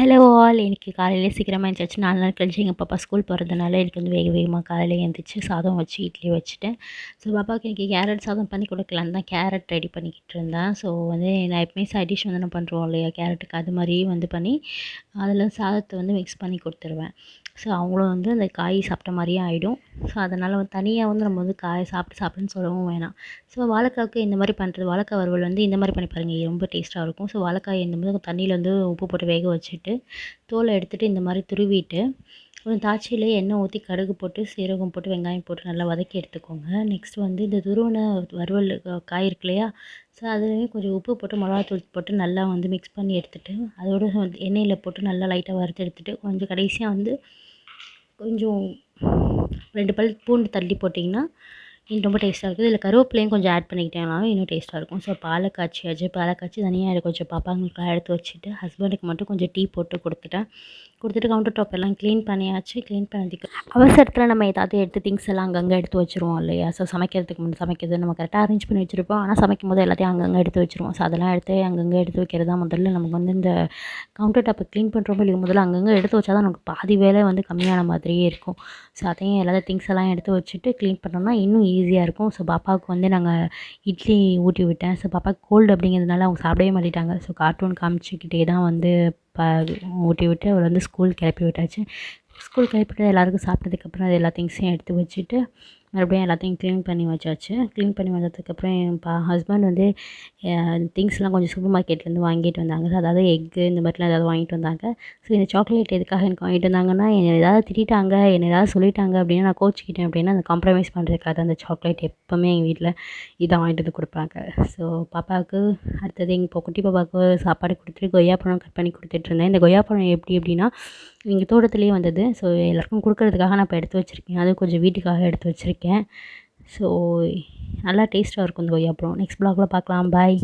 Hello all. எனக்கு காலையிலே சீக்கிரமாக எழுந்திரிச்சாச்சு. 4 நாள் கழிச்சு எங்கள் பாப்பா ஸ்கூல் போகிறதுனால எனக்கு வந்து வேக வேகமாக காலையில எழுந்திரிச்சு சாதம் வச்சு இட்லி வச்சுட்டேன். ஸோ பாப்பாவுக்கு இன்றைக்கி கேரட் சாதம் பண்ணி கொடுக்கலான்னு தான் கேரட் ரெடி பண்ணிக்கிட்டு இருந்தேன். ஸோ வந்து நான் எப்பவுமே சைட் டிஷ் வந்து நான் பண்ணுறோம் இல்லையா கேரட்டுக்கு, அது மாதிரியே வந்து பண்ணி அதில் சாதத்தை வந்து மிக்ஸ் பண்ணி கொடுத்துருவேன். ஸோ அவங்களும் வந்து அந்த காய் சாப்பிட்ட மாதிரியே ஆகிடும். ஸோ அதனால் வந்து தனியாக வந்து நம்ம வந்து காய் சாப்பிடுன்னு சொல்லவும் வேணாம். ஸோ வாழைக்காவுக்கு இந்த மாதிரி பண்ணுறது, வாழைக்காய் வறுவல் வந்து இந்த மாதிரி பண்ணி பாருங்கள், ரொம்ப டேஸ்ட்டாக இருக்கும். ஸோ வாழைக்காய் இந்த மாதிரி தண்ணியில் வந்து உப்பு போட்டு வேக வச்சுட்டு தோலை எடுத்துகிட்டு இந்த மாதிரி துருவிட்டு கொஞ்சம் தாய்ச்சியில் எண்ணெய் ஊற்றி கடுகு போட்டு சீரகம் போட்டு வெங்காயம் போட்டு நல்லா வதக்கி எடுத்துக்கோங்க. நெக்ஸ்ட் வந்து இந்த துருவன வறுவல் காய் இருக்கு இல்லையா, ஸோ அதுலேயும் கொஞ்சம் உப்பு போட்டு மிளகாத்தூள் போட்டு நல்லா வந்து மிக்ஸ் பண்ணி எடுத்துகிட்டு அதோட எண்ணெயில் போட்டு நல்லா லைட்டாக வறுத்து எடுத்துகிட்டு கொஞ்சம் கடைசியாக வந்து கொஞ்சம் 2 பல் பூண்டு தள்ளி போட்டிங்கன்னா இன்னும் ரொம்ப டேஸ்ட்டாக இருக்குது. இதில் கருவேப்பிலையும் கொஞ்சம் ஆட் பண்ணிக்கிட்டேனாலும் இன்னும் டேஸ்ட்டாக இருக்கும். ஸோ பாலை காய்ச்சி தனியாக கொஞ்சம் பாப்பாங்களுக்குலாம் எடுத்து வச்சுட்டு ஹஸ்பண்டுக்கு மட்டும் கொஞ்சம் டீ போட்டு கொடுத்துட்டேன். கவுண்டர் டாப் எல்லாம் க்ளீன் பண்ணியாச்சு. க்ளீன் பண்ணதுக்கு அவசரத்தில் நம்ம ஏதாவது எடுத்து திங்ஸ் எல்லாம் அங்கங்கே எடுத்து வச்சுருவோம் இல்லையா. ஸோ சமைக்கிறதுக்கு முன்னாடி சமைக்கிறது நம்ம கரெக்டாக அரேஞ்ச் பண்ணி வச்சுருப்போம். ஆனால் சமைக்கும் போது எல்லாத்தையும் அங்கங்கே எடுத்து வச்சுருவோம். ஸோ அதெல்லாம் அங்கங்கே எடுத்து வைக்கிறது தான் முதல்ல நமக்கு வந்து இந்த கவுண்டர் டாப்பை க்ளீன் பண்ணுறோமோ இல்லையா, முதல்ல அங்கங்கே எடுத்து வச்சா தான் நமக்கு பாதி வேலை வந்து கம்மியான மாதிரியே இருக்கும். ஸோ அதையும் எல்லாத்தையும் திங்ஸ் எல்லாம் எடுத்து வச்சுட்டு க்ளீன் பண்ணோம்னா இன்னும் ஈஸியாக இருக்கும். ஸோ பாப்பாவுக்கு வந்து நாங்கள் இட்லி ஊட்டி விட்டேன். ஸோ பாப்பாவுக்கு கோல்டு அப்படிங்கிறதுனால அவங்க சாப்பிடவே மாட்டேட்டாங்க. ஸோ கார்ட்டூன் காமிச்சிக்கிட்டே தான் வந்து ஊட்டி விட்டு அவளை வந்து ஸ்கூல் கிளப்பி விட்டாச்சு. ஸ்கூல் கிளப்பிட்டு எல்லாேருக்கும் சாப்பிட்டதுக்கப்புறம் அது எல்லா திங்ஸையும் எடுத்து வச்சுட்டு மறுபடியும் எல்லாத்தையும் க்ளீன் பண்ணி வச்சாச்சு. க்ளீன் பண்ணி வந்ததுக்கப்புறம் என் ஹஸ்பண்ட் வந்து திங்ஸ்லாம் கொஞ்சம் சூப்பர் மார்க்கெட்லேருந்து வாங்கிட்டு வந்தாங்க. அதாவது எக்கு இந்த மாதிரிலாம் ஏதாவது வாங்கிட்டு வந்தாங்க. ஸோ இந்த சாக்லேட் எதுக்காக எனக்கு வாங்கிட்டு வந்தாங்கன்னா, என்னை ஏதாவது திட்டாங்க, என்னை ஏதாவது சொல்லிட்டாங்க அப்படின்னா நான் கோச்சிக்கிட்டேன் அப்படின்னா அந்த காம்ப்ரமைஸ் பண்ணுறதுக்காக அந்த சாக்லேட் எப்போவுமே எங்கள் வீட்டில் இதான் வாங்கிட்டு வந்து கொடுப்பாங்க. ஸோ பாப்பாவுக்கு அடுத்தது இப்போ குட்டி பாப்பாவுக்கு சாப்பாடு கொடுத்துட்டு கொய்யாப்பழம் கட் பண்ணி கொடுத்துட்ருந்தேன். இந்த கொய்யாப்பழம் எப்படின்னா எங்கள் தோட்டத்துலேயே வந்தது. ஸோ எல்லாேருக்கும் கொடுக்குறதுக்காக நான் இப்போ எடுத்து வச்சுருக்கேன். அதுவும் கொஞ்சம் வீட்டுக்காக எடுத்து வச்சுருக்கேன். ஸோ நல்லா டேஸ்ட்டாக இருக்கும் இந்த கொய்யாப்பழம். நெக்ஸ்ட் வ்ளாகில் பார்க்கலாம். பாய்.